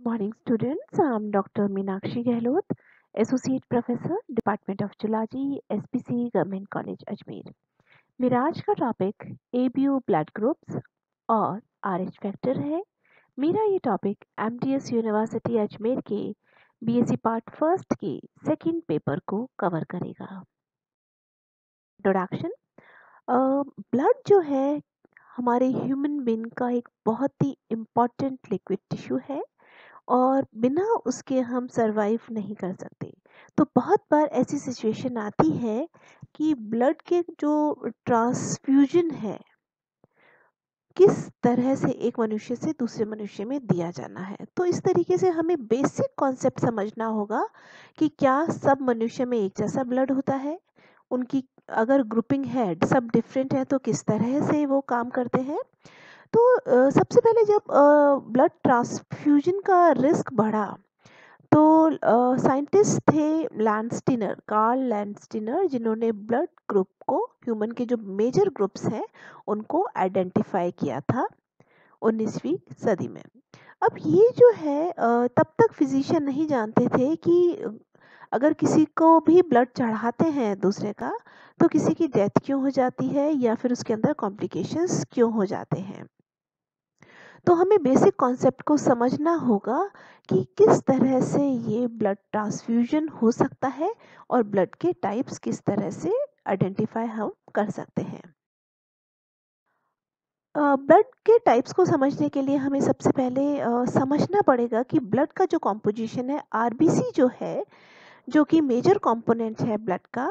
Morning students, I'm Dr. Meenakshi Gehlot, Associate Professor, Department of Zoology, SPC Government College, Ajmer. मेरा आज का topic ABO blood groups और RH factor है। मेरा ये टॉपिक MDS यूनिवर्सिटी अजमेर के BSc पार्ट फर्स्ट के सेकंड पेपर को कवर करेगा। इंट्रोडक्शन। ब्लड जो है हमारे ह्यूमन बीइंग का एक बहुत ही इम्पॉर्टेंट लिक्विड टिश्यू है और बिना उसके हम सरवाइव नहीं कर सकते। तो बहुत बार ऐसी सिचुएशन आती है कि ब्लड के जो ट्रांसफ्यूजन है किस तरह से एक मनुष्य से दूसरे मनुष्य में दिया जाना है। तो इस तरीके से हमें बेसिक कॉन्सेप्ट समझना होगा कि क्या सब मनुष्य में एक जैसा ब्लड होता है, उनकी अगर ग्रुपिंग है सब डिफरेंट है तो किस तरह से वो काम करते हैं। तो सबसे पहले जब ब्लड ट्रांसफ्यूजन का रिस्क बढ़ा तो साइंटिस्ट थे लैंडस्टीनर, कार्ल लैंडस्टीनर, जिन्होंने ब्लड ग्रुप को ह्यूमन के जो मेजर ग्रुप्स हैं उनको आइडेंटिफाई किया था 19वीं सदी में। अब ये जो है तब तक फिजिशियन नहीं जानते थे कि अगर किसी को भी ब्लड चढ़ाते हैं दूसरे का तो किसी की डेथ क्यों हो जाती है या फिर उसके अंदर कॉम्प्लिकेशंस क्यों हो जाते हैं। तो हमें बेसिक कॉन्सेप्ट को समझना होगा कि किस तरह से ये ब्लड ट्रांसफ्यूजन हो सकता है और ब्लड के टाइप्स किस तरह से आइडेंटिफाई हम कर सकते हैं। ब्लड के टाइप्स को समझने के लिए हमें सबसे पहले समझना पड़ेगा कि ब्लड का जो कॉम्पोजिशन है, आरबीसी जो है, जो कि मेजर कंपोनेंट है ब्लड का,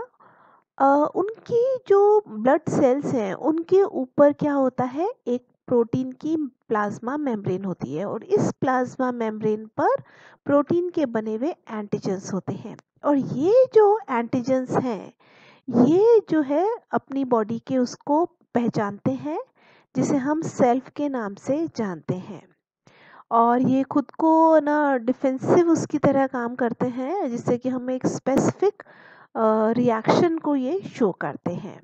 उनकी जो ब्लड सेल्स हैं उनके ऊपर क्या होता है, एक प्रोटीन की प्लाज्मा मेम्ब्रेन होती है और इस प्लाज्मा मेम्ब्रेन पर प्रोटीन के बने हुए एंटीजेंस होते हैं। और ये जो एंटीजेंस हैं ये जो है अपनी बॉडी के उसको पहचानते हैं जिसे हम सेल्फ के नाम से जानते हैं और ये खुद को ना डिफेंसिव उसकी तरह काम करते हैं जिससे कि हम एक स्पेसिफिक रिएक्शन को ये शो करते हैं।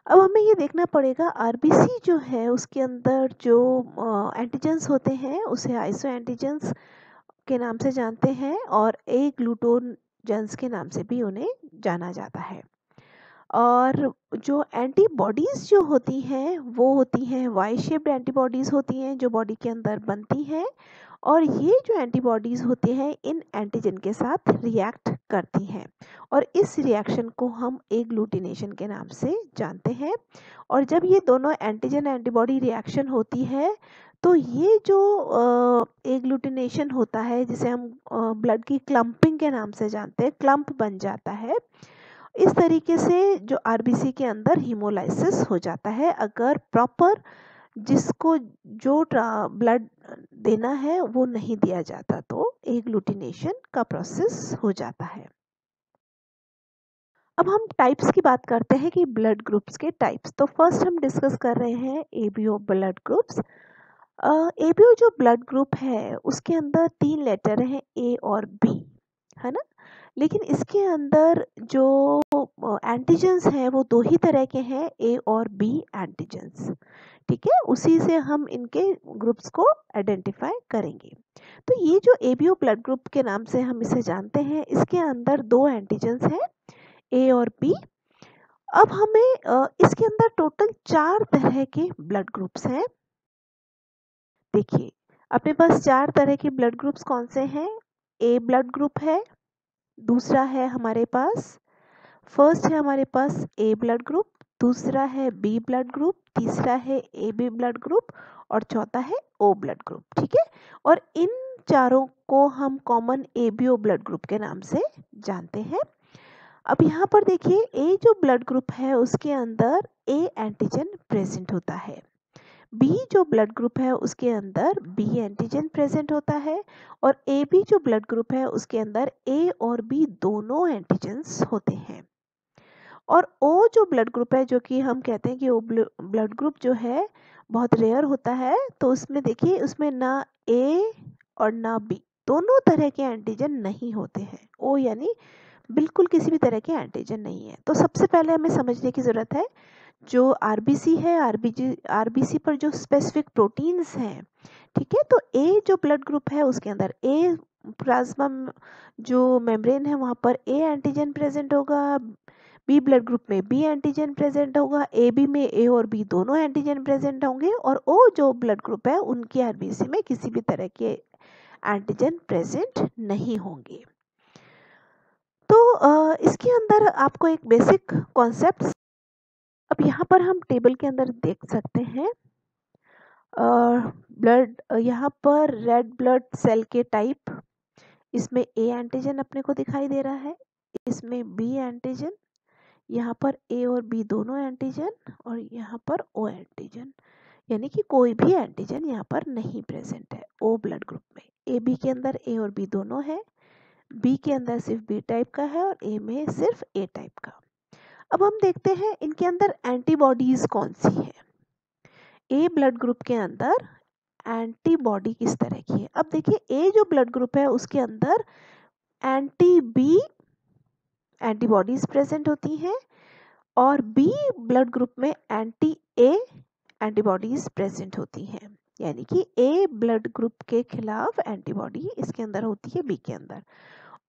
अब हमें ये देखना पड़ेगा आरबीसी जो है उसके अंदर जो एंटीजेंस होते हैं उसे आइसो एंटीजेंस के नाम से जानते हैं और ए ग्लूटोजेंस के नाम से भी उन्हें जाना जाता है। और जो एंटीबॉडीज़ जो होती हैं वो होती हैं वाई शेप्ड एंटीबॉडीज़ होती हैं जो बॉडी के अंदर बनती हैं और ये जो एंटीबॉडीज़ होती हैं इन एंटीजन के साथ रिएक्ट करती हैं और इस रिएक्शन को हम एग्लूटिनेशन के नाम से जानते हैं। और जब ये दोनों एंटीजन एंटीबॉडी रिएक्शन होती है तो ये जो एग्लूटिनेशन होता है जिसे हम ब्लड की क्लम्पिंग के नाम से जानते हैं, क्लम्प बन जाता है। इस तरीके से जो आरबीसी के अंदर हीमोलाइसिस हो जाता है अगर प्रॉपर जिसको जो ब्लड देना है वो नहीं दिया जाता तो एग्लूटिनेशन का प्रोसेस हो जाता है। अब हम टाइप्स की बात करते हैं कि ब्लड ग्रुप्स के टाइप्स। तो फर्स्ट हम डिस्कस कर रहे हैं एबीओ ब्लड ग्रुप्स। एबीओ जो ब्लड ग्रुप है उसके अंदर 3 लेटर हैं ए और बी, है ना। लेकिन इसके अंदर जो एंटीजेंस हैं वो 2 ही तरह के हैं, ए और बी एंटीजेंस। ठीक है, उसी से हम इनके ग्रुप्स को आइडेंटिफाई करेंगे। तो ये जो एबीओ ब्लड ग्रुप के नाम से हम इसे जानते हैं इसके अंदर 2 एंटीजेंस हैं, ए और बी। अब हमें इसके अंदर टोटल 4 तरह के ब्लड ग्रुप्स हैं। देखिए अपने पास 4 तरह के ब्लड ग्रुप्स कौन से हैं। ए ब्लड ग्रुप है, दूसरा है हमारे पास, फर्स्ट है हमारे पास ए ब्लड ग्रुप, दूसरा है बी ब्लड ग्रुप, तीसरा है ए बी ब्लड ग्रुप और चौथा है ओ ब्लड ग्रुप। ठीक है, और इन चारों को हम कॉमन एबीओ ब्लड ग्रुप के नाम से जानते हैं। अब यहाँ पर देखिए ए जो ब्लड ग्रुप है उसके अंदर ए एंटीजन प्रेजेंट होता है, बी जो ब्लड ग्रुप है उसके अंदर बी एंटीजन प्रेजेंट होता है और ए बी जो ब्लड ग्रुप है उसके अंदर ए और बी दोनों एंटीजेंस होते हैं। और ओ जो ब्लड ग्रुप है जो कि हम कहते हैं कि ओ ब्लड ग्रुप जो है बहुत रेयर होता है, तो उसमें देखिए उसमें ना ए और ना बी दोनों तरह के एंटीजन नहीं होते हैं। ओ यानी बिल्कुल किसी भी तरह के एंटीजन नहीं है। तो सबसे पहले हमें समझने की ज़रूरत है जो आरबीसी है, आरबीसी पर जो स्पेसिफिक प्रोटीन्स हैं, ठीक है। तो ए जो ब्लड ग्रुप है उसके अंदर ए प्लाज्मा जो मेम्ब्रेन है वहाँ पर ए एंटीजन प्रेजेंट होगा, बी ब्लड ग्रुप में बी एंटीजन प्रेजेंट होगा, ए बी में ए और बी दोनों एंटीजन प्रेजेंट होंगे, और ओ जो ब्लड ग्रुप है उनकी आरबीसी में किसी भी तरह के एंटीजन प्रेजेंट नहीं होंगे। तो इसके अंदर आपको एक बेसिक कॉन्सेप्ट, अब यहाँ पर हम टेबल के अंदर देख सकते हैं ब्लड, यहाँ पर रेड ब्लड सेल के टाइप, इसमें ए एंटीजन अपने को दिखाई दे रहा है, इसमें बी एंटीजन, यहाँ पर ए और बी दोनों एंटीजन, और यहाँ पर ओ एंटीजन, यानी कि कोई भी एंटीजन यहाँ पर नहीं प्रेजेंट है ओ ब्लड ग्रुप में। ए बी के अंदर ए और बी दोनों है, बी के अंदर सिर्फ बी टाइप का है और ए में सिर्फ ए टाइप का। अब हम देखते हैं इनके अंदर एंटीबॉडीज कौन सी है। ए ब्लड ग्रुप के अंदर एंटीबॉडी किस तरह की है। अब देखिए ए जो ब्लड ग्रुप है उसके अंदर एंटी बी एंटीबॉडीज प्रेजेंट होती हैं, और बी ब्लड ग्रुप में एंटी ए एंटीबॉडीज प्रेजेंट होती हैं, यानी कि ए ब्लड ग्रुप के खिलाफ एंटीबॉडी इसके अंदर होती है बी के अंदर,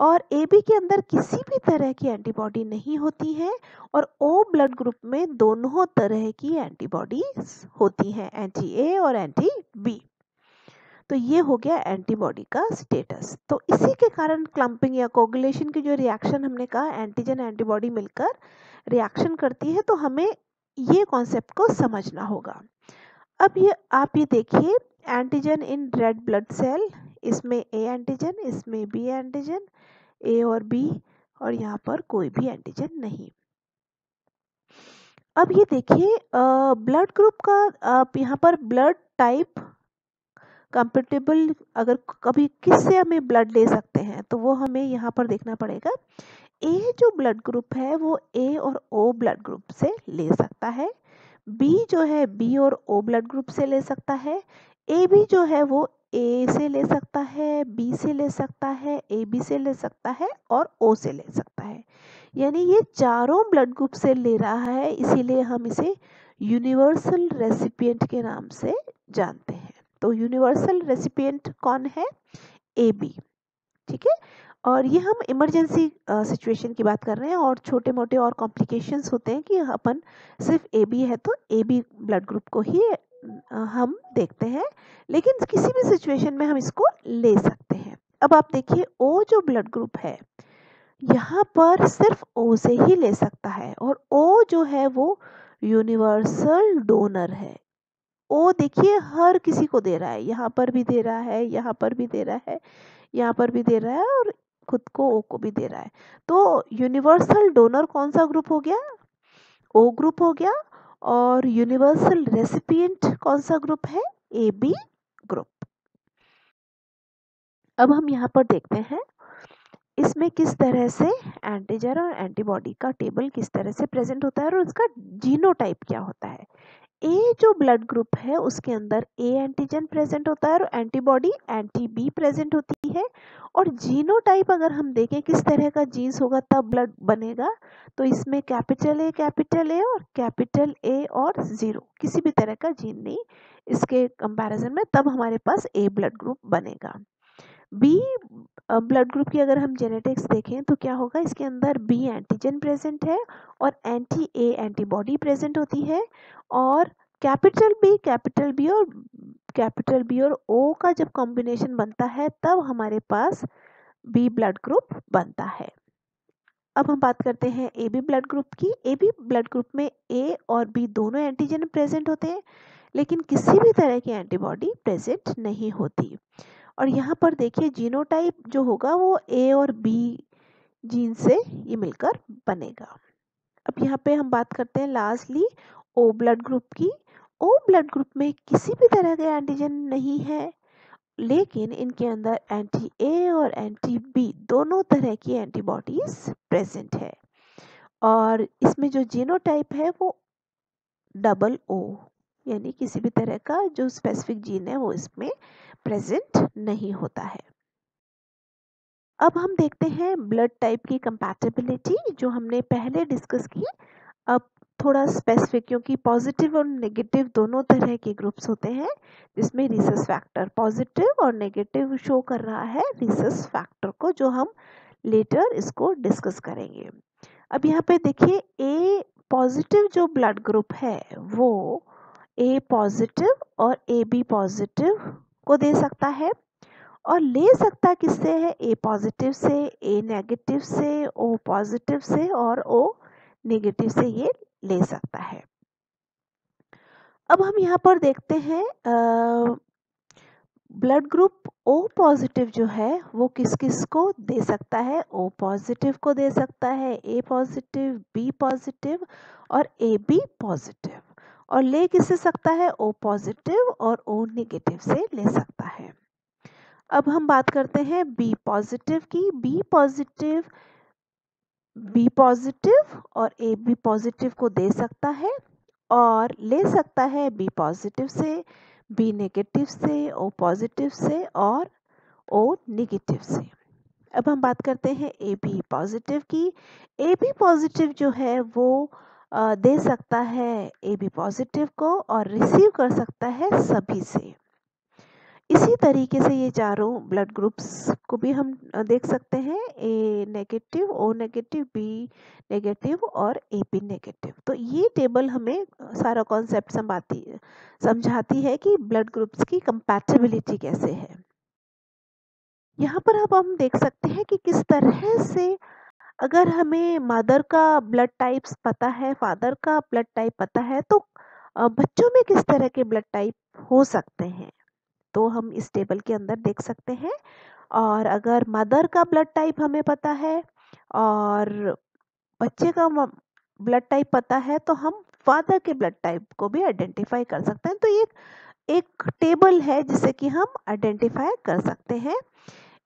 और ए बी के अंदर किसी भी तरह की एंटीबॉडी नहीं होती है, और ओ ब्लड ग्रुप में दोनों तरह की एंटीबॉडीज होती हैं, एंटी ए और एंटी बी। तो ये हो गया एंटीबॉडी का स्टेटस। तो इसी के कारण क्लम्पिंग या कोगुलेशन की जो रिएक्शन हमने कहा एंटीजन एंटीबॉडी मिलकर रिएक्शन करती है, तो हमें ये कॉन्सेप्ट को समझना होगा। अब ये आप ये देखिए antigen in red blood cell, इसमें ए एंटीजन, इसमें बी एंटीजन, ए और बी, और यहाँ पर कोई भी एंटीजन नहीं। अब ये देखिए ब्लड ग्रुप का, आप यहाँ पर ब्लड टाइप कंपेटेबल, अगर कभी किससे हमें ब्लड ले सकते हैं तो वो हमें यहाँ पर देखना पड़ेगा। ए जो ब्लड ग्रुप है वो ए और ओ ब्लड ग्रुप से ले सकता है, बी जो है बी और ओ ब्लड ग्रुप से ले सकता है, ए बी जो है वो ए से ले सकता है, बी से ले सकता है, ए बी से ले सकता है और ओ से ले सकता है, यानी ये चारों ब्लड ग्रुप से ले रहा है, इसीलिए हम इसे यूनिवर्सल रेसिपिएंट के नाम से जानते हैं। तो यूनिवर्सल रेसिपिएंट कौन है, ए बी, ठीक है। और ये हम इमरजेंसी सिचुएशन की बात कर रहे हैं, और छोटे मोटे और कॉम्प्लिकेशंस होते हैं कि अपन सिर्फ ए बी है तो ए बी ब्लड ग्रुप को ही हम देखते हैं, लेकिन किसी भी सिचुएशन में हम इसको ले सकते हैं। अब आप देखिए ओ जो ब्लड ग्रुप है यहाँ पर सिर्फ ओ से ही ले सकता है, और ओ जो है वो यूनिवर्सल डोनर है। ओ देखिए हर किसी को दे रहा है, यहाँ पर भी दे रहा है, यहाँ पर भी दे रहा है, यहाँ पर भी दे रहा है, और खुद को ओ को भी दे रहा है। तो यूनिवर्सल डोनर कौन सा ग्रुप हो गया, ओ ग्रुप हो गया, और यूनिवर्सल रेसिपिएंट कौन सा ग्रुप है, ए बी ग्रुप। अब हम यहाँ पर देखते हैं इसमें किस तरह से एंटीजन और एंटीबॉडी का टेबल किस तरह से प्रेजेंट होता है और उसका जीनोटाइप क्या होता है। ए जो ब्लड ग्रुप है उसके अंदर ए एंटीजन प्रेजेंट होता है और एंटीबॉडी एंटी बी प्रेजेंट होती है, और जीनोटाइप अगर हम देखें किस तरह का जीन्स होगा तब ब्लड बनेगा, तो इसमें कैपिटल ए और कैपिटल ए और जीरो, किसी भी तरह का जीन नहीं इसके कंपैरिजन में, तब हमारे पास ए ब्लड ग्रुप बनेगा। बी ब्लड ग्रुप की अगर हम जेनेटिक्स देखें तो क्या होगा, इसके अंदर बी एंटीजन प्रेजेंट है और एंटी ए एंटीबॉडी प्रेजेंट होती है, और कैपिटल बी और ओ का जब कॉम्बिनेशन बनता है तब हमारे पास बी ब्लड ग्रुप बनता है। अब हम बात करते हैं ए बी ब्लड ग्रुप की। ए बी ब्लड ग्रुप में ए और बी दोनों एंटीजन प्रेजेंट होते हैं, लेकिन किसी भी तरह की एंटीबॉडी प्रेजेंट नहीं होती। और यहाँ पर देखिए जीनोटाइप जो होगा वो ए और बी जीन से ये मिलकर बनेगा। अब यहाँ पे हम बात करते हैं लास्टली ओ ब्लड ग्रुप की। ओ ब्लड ग्रुप में किसी भी तरह के एंटीजन नहीं है, लेकिन इनके अंदर एंटी ए और एंटी बी दोनों तरह की एंटीबॉडीज प्रेजेंट है, और इसमें जो जीनोटाइप है वो डबल ओ, यानी किसी भी तरह का जो स्पेसिफिक जीन है वो इसमें प्रेजेंट नहीं होता है। अब हम देखते हैं ब्लड टाइप की कंपैटिबिलिटी जो हमने पहले डिस्कस की। अब थोड़ा स्पेसिफिक, क्योंकि पॉजिटिव और नेगेटिव दोनों तरह के ग्रुप्स होते हैं जिसमें रिसस फैक्टर पॉजिटिव और नेगेटिव शो कर रहा है रिसस फैक्टर को, जो हम लेटर इसको डिस्कस करेंगे। अब यहाँ पे देखिए, ए पॉजिटिव जो ब्लड ग्रुप है वो ए पॉजिटिव और ए बी पॉजिटिव को दे सकता है, और ले सकता किससे है, ए पॉजिटिव से, ए नेगेटिव से, ओ पॉजिटिव से और ओ नेगेटिव से ये ले सकता है। अब हम यहाँ पर देखते हैं ब्लड ग्रुप ओ पॉजिटिव जो है वो किस किस को दे सकता है, ओ पॉजिटिव को दे सकता है, ए पॉजिटिव, बी पॉजिटिव और ए बी पॉजिटिव, और ले किससे सकता है, ओ पॉजिटिव और ओ नेगेटिव से ले सकता है। अब हम बात करते हैं बी पॉजिटिव की। बी पॉजिटिव और ए बी पॉजिटिव को दे सकता है और ले सकता है बी पॉजिटिव से, बी नेगेटिव से, ओ पॉजिटिव से और ओ नेगेटिव से। अब हम बात करते हैं ए बी पॉजिटिव की। ए बी पॉजिटिव जो है वो दे सकता है ए बी पॉजिटिव को और रिसीव कर सकता है सभी से। इसी तरीके से ये चारों ब्लड ग्रुप्स को भी हम देख सकते हैं, A negative, O negative, B negative और ए बी नेगेटिव। तो ये टेबल हमें सारा कॉन्सेप्ट समझाती है कि ब्लड ग्रुप्स की कंपैटिबिलिटी कैसे है। यहाँ पर अब हम देख सकते हैं कि किस तरह से अगर हमें मदर का ब्लड टाइप्स पता है, फादर का ब्लड टाइप पता है, तो बच्चों में किस तरह के ब्लड टाइप हो सकते हैं, तो हम इस टेबल के अंदर देख सकते हैं। और अगर मदर का ब्लड टाइप हमें पता है और बच्चे का ब्लड टाइप पता है, तो हम फादर के ब्लड टाइप को भी आइडेंटिफाई कर सकते हैं। तो ये एक टेबल है जिसे कि हम आइडेंटिफाई कर सकते हैं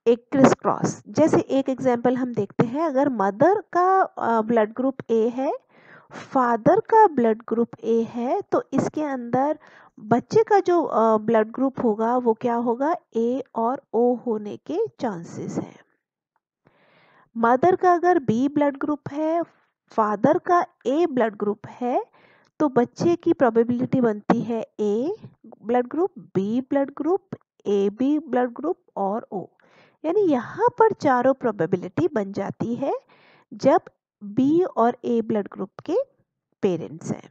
एक क्रिस क्रॉस। जैसे एक एग्जांपल हम देखते हैं, अगर मदर का ब्लड ग्रुप ए है, फादर का ब्लड ग्रुप ए है, तो इसके अंदर बच्चे का जो ब्लड ग्रुप होगा वो क्या होगा, ए और ओ होने के चांसेस हैं। मदर का अगर बी ब्लड ग्रुप है, फादर का ए ब्लड ग्रुप है, तो बच्चे की प्रोबेबिलिटी बनती है A blood group, B blood group, A B blood group और ओ। यानी यहाँ पर चारों प्रोबेबिलिटी बन जाती है जब बी और ए ब्लड ग्रुप के पेरेंट्स हैं।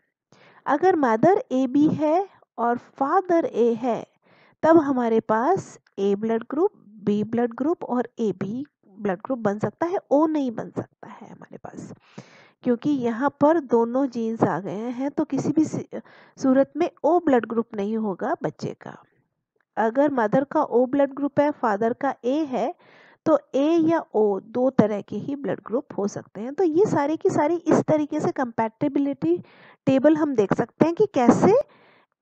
अगर मदर ए बी है और फादर ए है, तब हमारे पास A blood group, B blood group और ए बी ब्लड ग्रुप बन सकता है, ओ नहीं बन सकता है हमारे पास, क्योंकि यहाँ पर दोनों जीन्स आ गए हैं, तो किसी भी सूरत में ओ ब्लड ग्रुप नहीं होगा बच्चे का। अगर मदर का ओ ब्लड ग्रुप है, फादर का ए है, तो ए या ओ दो तरह के ही ब्लड ग्रुप हो सकते हैं। तो ये सारी की सारी इस तरीके से कंपैटिबिलिटी टेबल हम देख सकते हैं कि कैसे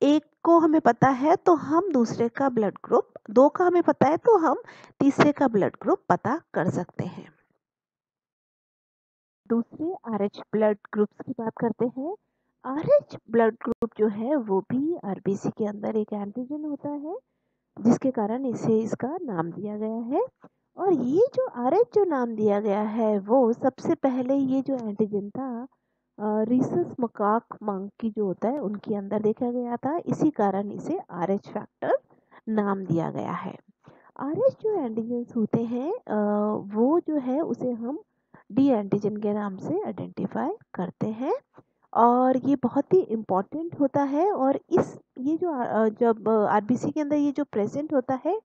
एक को हमें पता है तो हम दूसरे का ब्लड ग्रुप, दो का हमें पता है तो हम तीसरे का ब्लड ग्रुप पता कर सकते हैं। दूसरे आरएच ब्लड ग्रुप्स की बात करते हैं। आरएच ब्लड ग्रुप जो है वो भी आरबीसी के अंदर एक एंटीजन होता है, जिसके कारण इसे इसका नाम दिया गया है। और ये जो आरएच जो नाम दिया गया है वो सबसे पहले ये जो एंटीजन था रीसस मकाक मंकी जो होता है उनके अंदर देखा गया था, इसी कारण इसे आरएच फैक्टर नाम दिया गया है। आरएच जो एंटीजन्स होते हैं वो जो है उसे हम डी एंटीजन के नाम से आइडेंटिफाई करते हैं, और ये बहुत ही इम्पोर्टेंट होता है। और ये जो जब आरबीसी के अंदर ये जो प्रेजेंट होता है,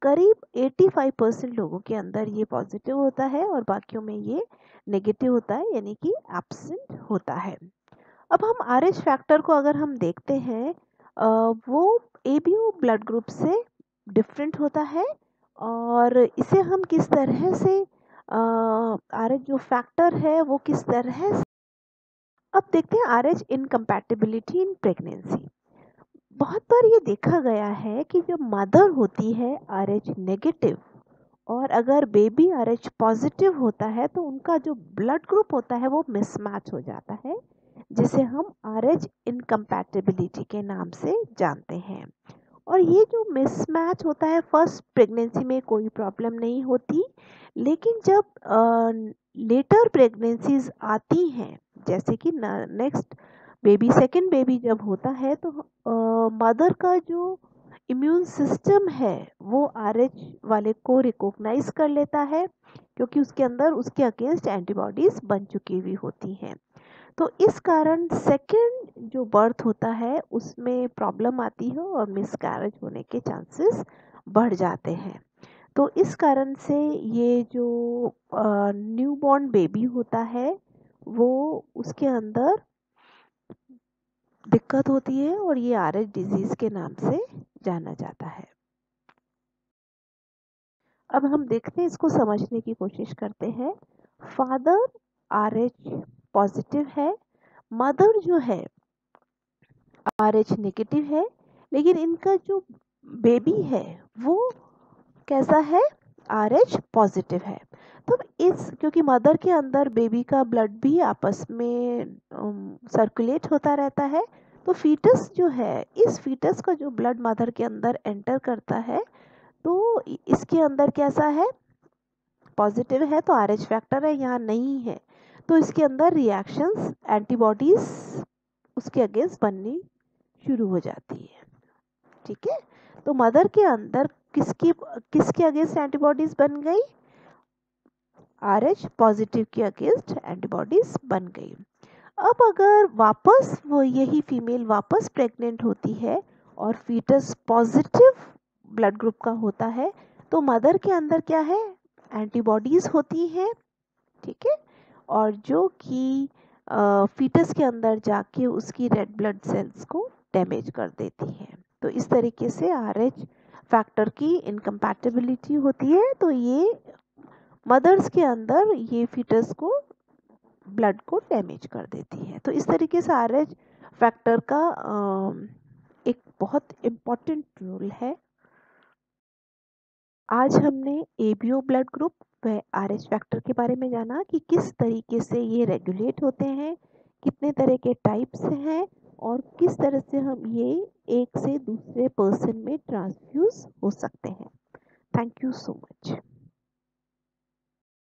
करीब 85% लोगों के अंदर ये पॉजिटिव होता है और बाकियों में ये नेगेटिव होता है, यानी कि एब्सेंट होता है। अब हम आरएच फैक्टर को अगर हम देखते हैं, वो एबीओ ब्लड ग्रुप से डिफरेंट होता है, और इसे हम किस तरह से आरएच जो फैक्टर है वो किस तरह से, अब देखते हैं आरएच इनकम्पैटिबिलिटी इन प्रेगनेंसी। बहुत बार ये देखा गया है कि जब मदर होती है आरएच नेगेटिव और अगर बेबी आरएच पॉजिटिव होता है, तो उनका जो ब्लड ग्रुप होता है वो मिसमैच हो जाता है, जिसे हम आरएच इनकम्पैटिबिलिटी के नाम से जानते हैं। और ये जो मिसमैच होता है फर्स्ट प्रेगनेंसी में कोई प्रॉब्लम नहीं होती, लेकिन जब लेटर प्रेगनेंसीज आती हैं, जैसे कि नेक्स्ट बेबी सेकंड बेबी जब होता है तो मदर का जो इम्यून सिस्टम है वो आरएच वाले को रिकॉग्नाइज कर लेता है, क्योंकि उसके अंदर उसके अगेंस्ट एंटीबॉडीज बन चुकी हुई होती हैं। तो इस कारण सेकंड जो बर्थ होता है उसमें प्रॉब्लम आती है और मिसकैरेज होने के चांसेस बढ़ जाते हैं। तो इस कारण से ये जो न्यूबॉर्न बेबी होता है वो उसके अंदर दिक्कत होती है और ये आरएच डिजीज के नाम से जाना जाता है। अब हम देखते हैं, इसको समझने की कोशिश करते हैं। फादर आरएच पॉजिटिव है, मदर जो है आरएच नेगेटिव है, लेकिन इनका जो बेबी है वो कैसा है, आरएच पॉजिटिव है। तो इस क्योंकि मदर के अंदर बेबी का ब्लड भी आपस में सर्कुलेट होता रहता है, तो फीटस जो है, इस फीटस का जो ब्लड मदर के अंदर एंटर करता है तो इसके अंदर कैसा है, पॉजिटिव है, तो आरएच फैक्टर है, यहाँ नहीं है, तो इसके अंदर रिएक्शंस एंटीबॉडीज उसके अगेंस्ट बननी शुरू हो जाती है। ठीक है, तो मदर के अंदर किसकी किसके अगेंस्ट एंटीबॉडीज बन गई, आरएच पॉजिटिव के अगेंस्ट एंटीबॉडीज बन गई। अब अगर वापस वो यही फीमेल वापस प्रेग्नेंट होती है और फीटस पॉजिटिव ब्लड ग्रुप का होता है, तो मदर के अंदर क्या है, एंटीबॉडीज होती हैं। ठीक है, और जो कि फीटस के अंदर जाके उसकी रेड ब्लड सेल्स को डैमेज कर देती हैं। तो इस तरीके से आरएच फैक्टर की इनकम्पैटिबिलिटी होती है, तो ये मदर्स के अंदर ये फीटस को ब्लड को डैमेज कर देती है। तो इस तरीके से आरएच फैक्टर का एक बहुत इम्पॉर्टेंट रोल है। आज हमने एबीओ ब्लड ग्रुप व आरएच फैक्टर के बारे में जाना कि किस तरीके से ये रेगुलेट होते हैं, कितने तरह के टाइप्स हैं और किस तरह से हम ये एक से दूसरे पर्सन में ट्रांसफ्यूज हो सकते हैं। Thank you so much.